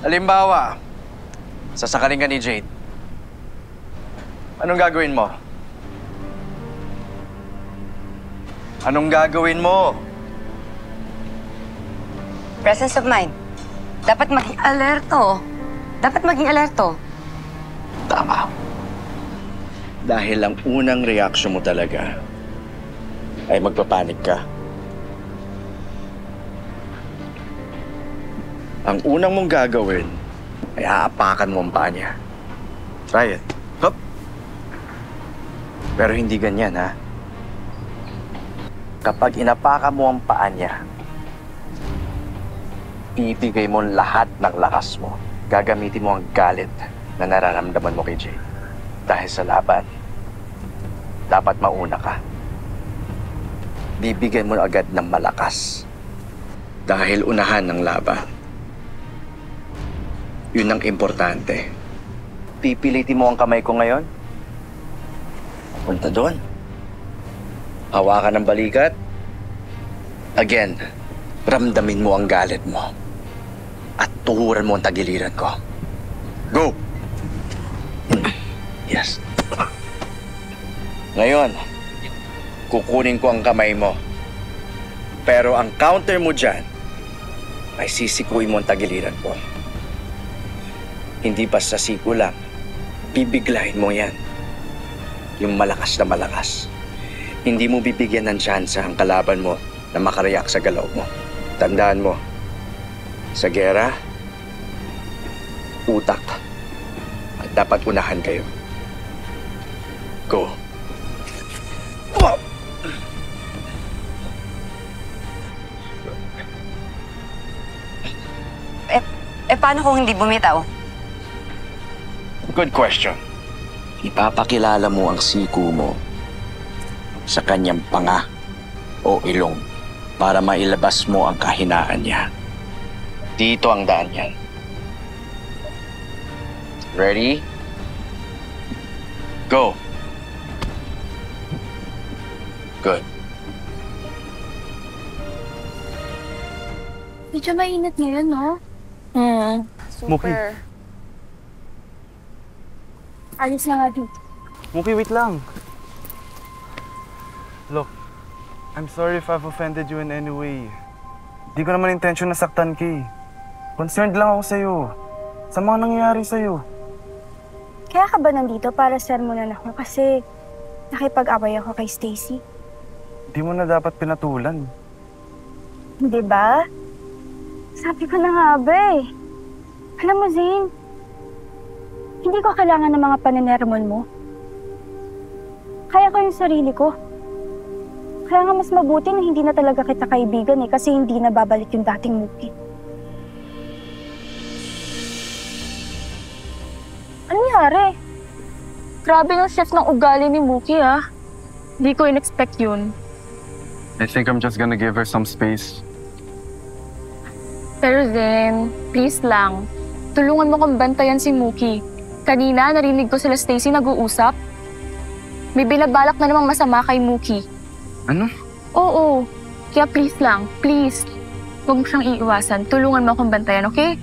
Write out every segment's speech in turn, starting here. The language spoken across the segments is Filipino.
Halimbawa, sasakaling ka ni Jade. Anong gagawin mo? Anong gagawin mo? Presence of mind. Dapat maging alerto. Dapat maging alerto. Tama. Dahil ang unang reaksyon mo talaga ay magpapanik ka. Ang unang mong gagawin ay aapakan mo ang paa niya. Try it. Hop! Pero hindi ganyan, ha? Kapag inapakan mo ang paa niya, ibigay mo lahat ng lakas mo. Gagamitin mo ang galit na nararamdaman mo kay Jay. Dahil sa laban, dapat mauna ka. Bibigyan mo agad ng malakas. Dahil unahan ng laban. Yun ang importante. Pipilitin mo ang kamay ko ngayon? Punta doon. Hawakan ng balikat. Again, ramdamin mo ang galit mo. At tuhuran mo ang tagiliran ko. Go! Yes. Ngayon, kukunin ko ang kamay mo. Pero ang counter mo dyan ay sisikuin mo ang tagiliran ko. Hindi basta siko lang. Bibiglahin mo yan. Yung malakas na malakas. Hindi mo bibigyan ng tsansa ang kalaban mo na makareact sa galaw mo. Tandaan mo, sa gera, utak. At dapat unahan kayo. Go. Paano kung hindi bumitaw? Good question. Ipapakilala mo ang siku mo sa kanyang panga o ilong para mailabas mo ang kahinaan niya. Dito ang daan yan. Ready? Go. Good. Medyo mainit ngayon, no? Muki. Super. Ayos na nga dito. Muki, wait lang. Look, I'm sorry if I've offended you in any way. Di ko naman intention na saktan ka eh. Concerned lang ako sa'yo. Sa mga nangyayari sa'yo. Kaya ka ba nandito para sermonan ako kasi nakipag-away ako kay Stacy? Di mo na dapat pinatulan. Di ba? Sabi ko na nga ba eh. Alam mo, Zane, hindi ko kailangan ng mga paninermon mo. Kaya ko yung sarili ko. Kaya nga mas mabuti na hindi na talaga kita kaibigan eh kasi hindi na babalik yung dating Muki. Ano nangyari? Grabe ng shift ng ugali ni Muki ah. Hindi ko in-expect yun. I think I'm just gonna give her some space. Pero Zen, please lang. Tulungan mo kong bantayan si Muki. Kanina, narinig ko sila Stacy nag-uusap. May binabalak na namang masama kay Muki. Ano? Oo. Kaya please lang, please. Huwag mo siyang iiwasan. Tulungan mo akong bantayan, okay?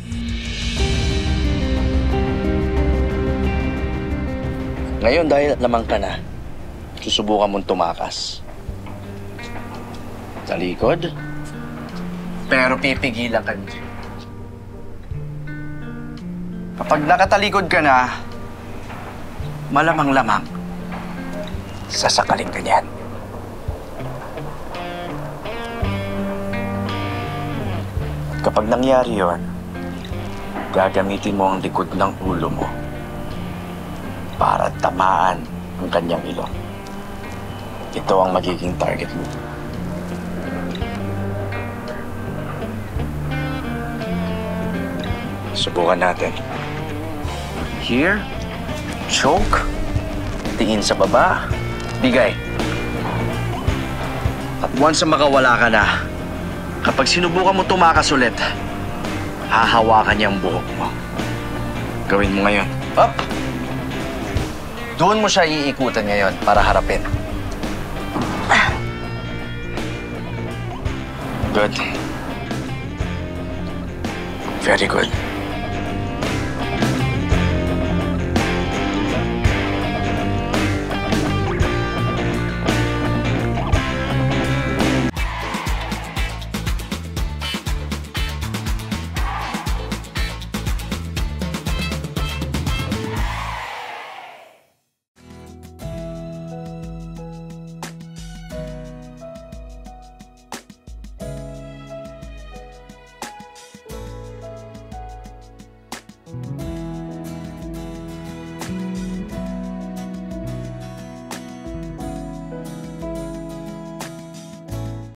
Ngayon dahil lamang ka na, susubukan mong tumakas. Sa likod. Pero pipigilan ka niyo. Kapag nakatalikod ka na, malamang-lamang, sasakaling ka niyan. Kapag nangyari yon, gagamitin mo ang likod ng ulo mo para tamaan ang kanyang ilong. Ito ang magiging target mo. Subukan natin. Here, choke, tingin sa baba, bigay. At once na makawala ka na, kapag sinubukan mo tumakas ulit, hahawakan niya ang buhok mo. Gawin mo ngayon. Up! Doon mo siya iikutan ngayon para harapin. Good. Very good.